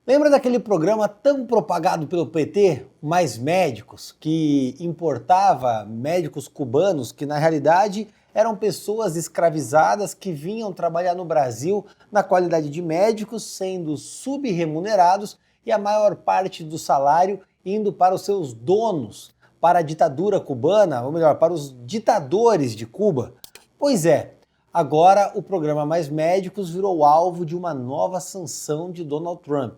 Lembra daquele programa tão propagado pelo PT, Mais Médicos, que importava médicos cubanos que na realidade eram pessoas escravizadas que vinham trabalhar no Brasil na qualidade de médicos, sendo subremunerados e a maior parte do salário indo para os seus donos, para a ditadura cubana, ou melhor, para os ditadores de Cuba? Pois é, agora o programa Mais Médicos virou alvo de uma nova sanção de Donald Trump.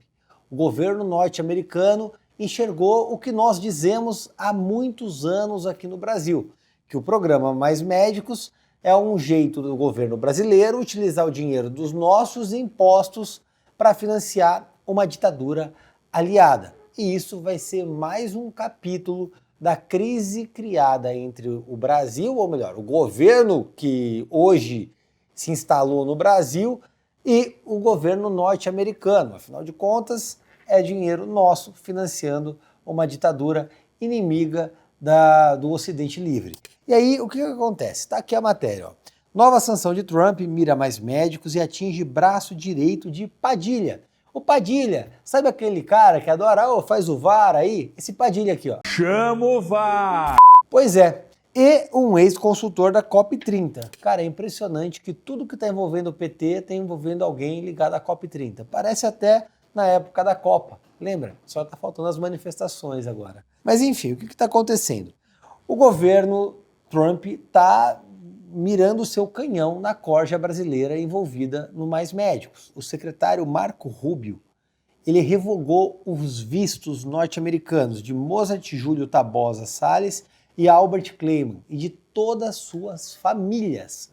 O governo norte-americano enxergou o que nós dizemos há muitos anos aqui no Brasil, que o programa Mais Médicos é um jeito do governo brasileiro utilizar o dinheiro dos nossos impostos para financiar uma ditadura aliada. E isso vai ser mais um capítulo da crise criada entre o Brasil, ou melhor, o governo que hoje se instalou no Brasil e o governo norte-americano. Afinal de contas, é dinheiro nosso financiando uma ditadura inimiga do Ocidente livre. E aí, o que acontece? Está aqui a matéria. Ó. Nova sanção de Trump mira Mais Médicos e atinge braço direito de Padilha. O Padilha, sabe aquele cara que adora, faz o VAR aí? Esse Padilha aqui, ó. Chama o VAR! Pois é. E um ex-consultor da COP30. Cara, é impressionante que tudo que está envolvendo o PT está envolvendo alguém ligado à COP30. Parece até na época da Copa, lembra? Só está faltando as manifestações agora. Mas enfim, o que está acontecendo? O governo Trump está mirando o seu canhão na corja brasileira envolvida no Mais Médicos. O secretário Marco Rubio, ele revogou os vistos norte-americanos de Mozart Júlio Tabosa Salles e Albert Kleiman, e de todas as suas famílias.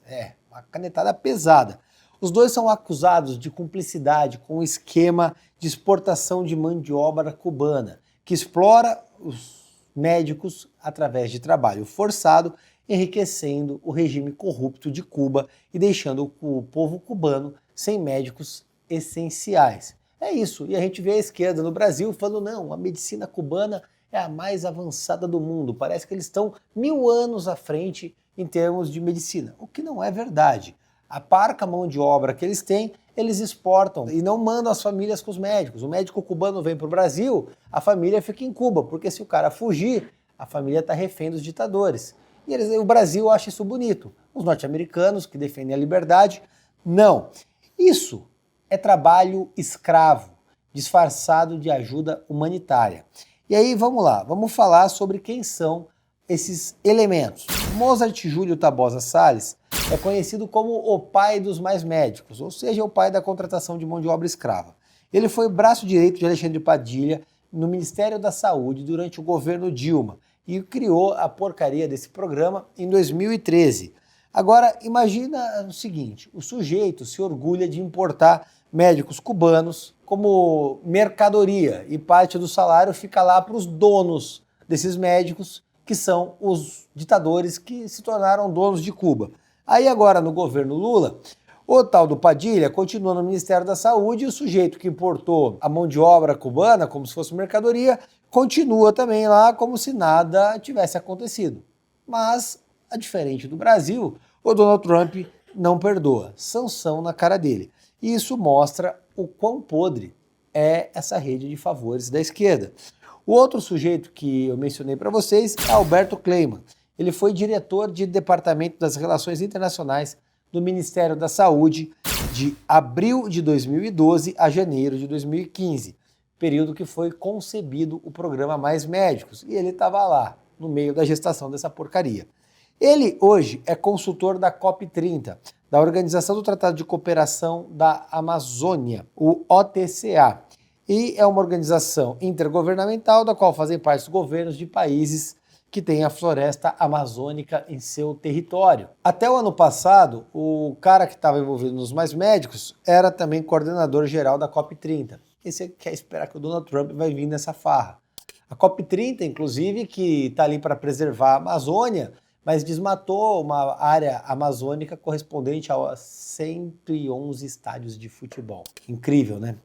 Uma canetada pesada. Os dois são acusados de cumplicidade com o esquema de exportação de mão de obra cubana, que explora os médicos através de trabalho forçado, enriquecendo o regime corrupto de Cuba e deixando o povo cubano sem médicos essenciais. É isso, e a gente vê a esquerda no Brasil falando, não, a medicina cubana é a mais avançada do mundo, parece que eles estão 1000 anos à frente em termos de medicina, o que não é verdade. A parca mão de obra que eles têm, eles exportam e não mandam as famílias com os médicos. O médico cubano vem para o Brasil, a família fica em Cuba, porque se o cara fugir, a família está refém dos ditadores. E o Brasil acha isso bonito. Os norte-americanos, que defendem a liberdade, não. Isso é trabalho escravo, disfarçado de ajuda humanitária. E aí, vamos lá, vamos falar sobre quem são esses elementos. Mozart Júlio Tabosa Salles é conhecido como o pai dos Mais Médicos, ou seja, o pai da contratação de mão de obra escrava. Ele foi braço direito de Alexandre Padilha no Ministério da Saúde durante o governo Dilma e criou a porcaria desse programa em 2013. Agora, imagina o seguinte, o sujeito se orgulha de importar médicos cubanos como mercadoria e parte do salário fica lá para os donos desses médicos, que são os ditadores que se tornaram donos de Cuba. Aí agora no governo Lula, o tal do Padilha continua no Ministério da Saúde e o sujeito que importou a mão de obra cubana como se fosse mercadoria continua também lá como se nada tivesse acontecido. Mas, a diferente do Brasil, o Donald Trump não perdoa, sanção na cara dele. E isso mostra o quão podre é essa rede de favores da esquerda. O outro sujeito que eu mencionei para vocês é Alberto Kleiman. Ele foi diretor de Departamento das Relações Internacionais do Ministério da Saúde de abril de 2012 a janeiro de 2015, período que foi concebido o programa Mais Médicos, e ele estava lá, no meio da gestação dessa porcaria. Ele hoje é consultor da COP30, da Organização do Tratado de Cooperação da Amazônia, o OTCA, e é uma organização intergovernamental da qual fazem parte os governos de países que têm a floresta amazônica em seu território. Até o ano passado, o cara que estava envolvido nos Mais Médicos era também coordenador geral da COP30. E você quer esperar que o Donald Trump vai vir nessa farra. A COP30, inclusive, que está ali para preservar a Amazônia, mas desmatou uma área amazônica correspondente a 111 estádios de futebol. Incrível, né?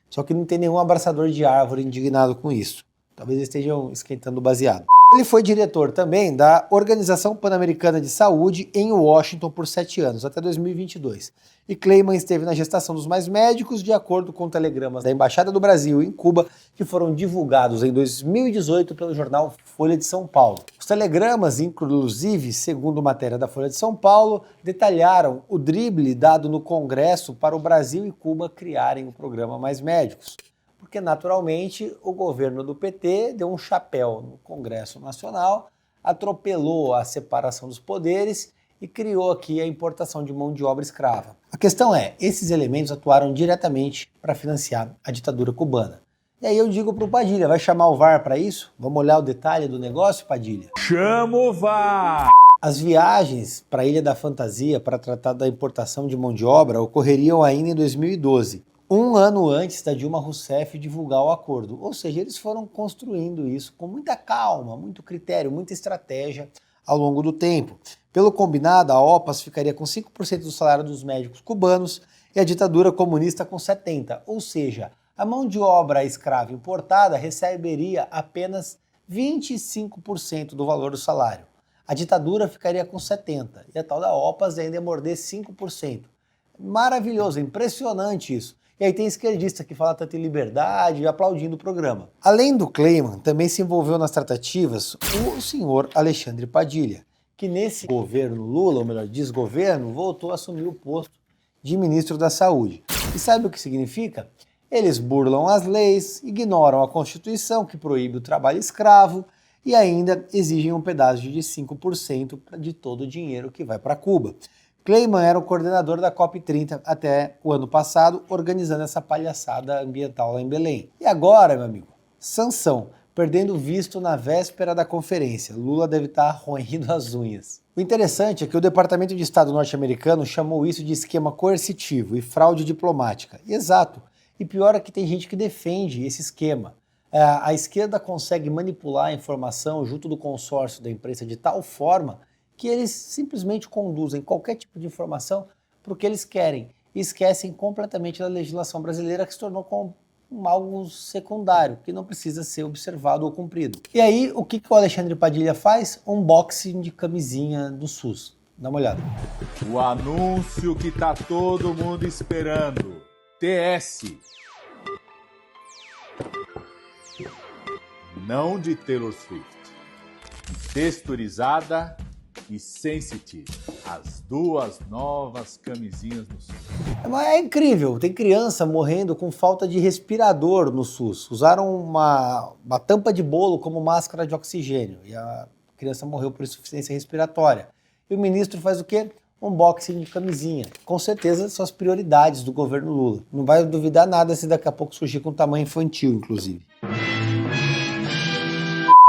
Só que não tem nenhum abraçador de árvore indignado com isso. Talvez eles estejam esquentando o baseado. Ele foi diretor também da Organização Pan-Americana de Saúde em Washington por 7 anos, até 2022. E Kleiman esteve na gestação dos mais médicos, de acordo com telegramas da Embaixada do Brasil em Cuba, que foram divulgados em 2018 pelo jornal Folha de São Paulo. Os telegramas, inclusive, segundo matéria da Folha de São Paulo, detalharam o drible dado no Congresso para o Brasil e Cuba criarem o programa Mais Médicos. Porque, naturalmente, o governo do PT deu um chapéu no Congresso Nacional, atropelou a separação dos poderes e criou aqui a importação de mão de obra escrava. A questão é, esses elementos atuaram diretamente para financiar a ditadura cubana. E aí eu digo para o Padilha, vai chamar o VAR para isso? Vamos olhar o detalhe do negócio, Padilha? Chama o VAR! As viagens para a Ilha da Fantasia para tratar da importação de mão de obra ocorreriam ainda em 2012. Um ano antes da Dilma Rousseff divulgar o acordo. Ou seja, eles foram construindo isso com muita calma, muito critério, muita estratégia ao longo do tempo. Pelo combinado, a OPAS ficaria com 5% do salário dos médicos cubanos e a ditadura comunista com 70%. Ou seja, a mão de obra escrava importada receberia apenas 25% do valor do salário. A ditadura ficaria com 70% e a tal da OPAS ainda ia morder 5%. Maravilhoso, impressionante isso. E aí tem esquerdista que fala tanto em liberdade, aplaudindo o programa. Além do Kleiman, também se envolveu nas tratativas o senhor Alexandre Padilha, que nesse governo Lula, ou melhor, desgoverno, voltou a assumir o posto de ministro da Saúde. E sabe o que significa? Eles burlam as leis, ignoram a Constituição, que proíbe o trabalho escravo, e ainda exigem um pedágio de 5% de todo o dinheiro que vai para Cuba. Kleiman era o coordenador da COP30 até o ano passado, organizando essa palhaçada ambiental lá em Belém. E agora, meu amigo, sanção, perdendo visto na véspera da conferência. Lula deve estar roendo as unhas. O interessante é que o Departamento de Estado norte-americano chamou isso de esquema coercitivo e fraude diplomática. E exato. E pior é que tem gente que defende esse esquema. A esquerda consegue manipular a informação junto do consórcio da imprensa de tal forma que eles simplesmente conduzem qualquer tipo de informação para o que eles querem e esquecem completamente da legislação brasileira, que se tornou algo secundário, que não precisa ser observado ou cumprido. E aí, o que o Alexandre Padilha faz? Unboxing de camisinha do SUS. Dá uma olhada. O anúncio que tá todo mundo esperando. TS. Não de Taylor Swift. Texturizada e Sensitive, as duas novas camisinhas no SUS. É incrível, tem criança morrendo com falta de respirador no SUS. Usaram uma tampa de bolo como máscara de oxigênio e a criança morreu por insuficiência respiratória. E o ministro faz o quê? Unboxing de camisinha. Com certeza são as prioridades do governo Lula. Não vai duvidar nada se daqui a pouco surgir com tamanho infantil, inclusive.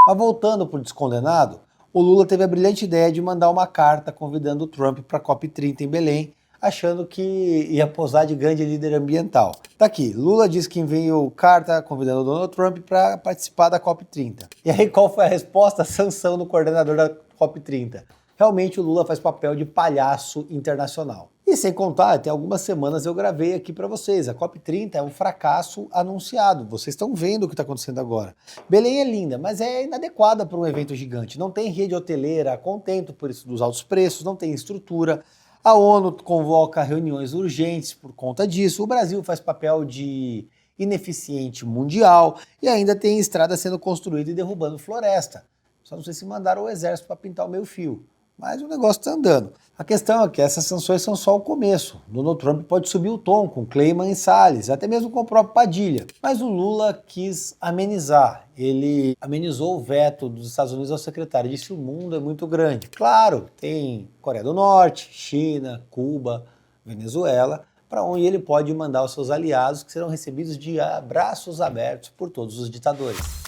Mas voltando para o descondenado, o Lula teve a brilhante ideia de mandar uma carta convidando o Trump para a COP30 em Belém, achando que ia posar de grande líder ambiental. Tá aqui, Lula disse que enviou carta convidando o Donald Trump para participar da COP30. E aí qual foi a resposta? Sanção do coordenador da COP30. Realmente o Lula faz papel de palhaço internacional. E sem contar, tem algumas semanas eu gravei aqui para vocês, a COP30 é um fracasso anunciado, vocês estão vendo o que está acontecendo agora. Belém é linda, mas é inadequada para um evento gigante, não tem rede hoteleira, contento por isso dos altos preços, não tem estrutura, a ONU convoca reuniões urgentes por conta disso, o Brasil faz papel de ineficiente mundial e ainda tem estrada sendo construída e derrubando floresta. Só não sei se mandaram o exército para pintar o meio fio. Mas o negócio está andando. A questão é que essas sanções são só o começo. Donald Trump pode subir o tom com Kleiman e Salles, até mesmo com o próprio Padilha. Mas o Lula quis amenizar. Ele amenizou o veto dos Estados Unidos ao secretário. Disse que o mundo é muito grande. Claro, tem Coreia do Norte, China, Cuba, Venezuela, para onde ele pode mandar os seus aliados, que serão recebidos de braços abertos por todos os ditadores.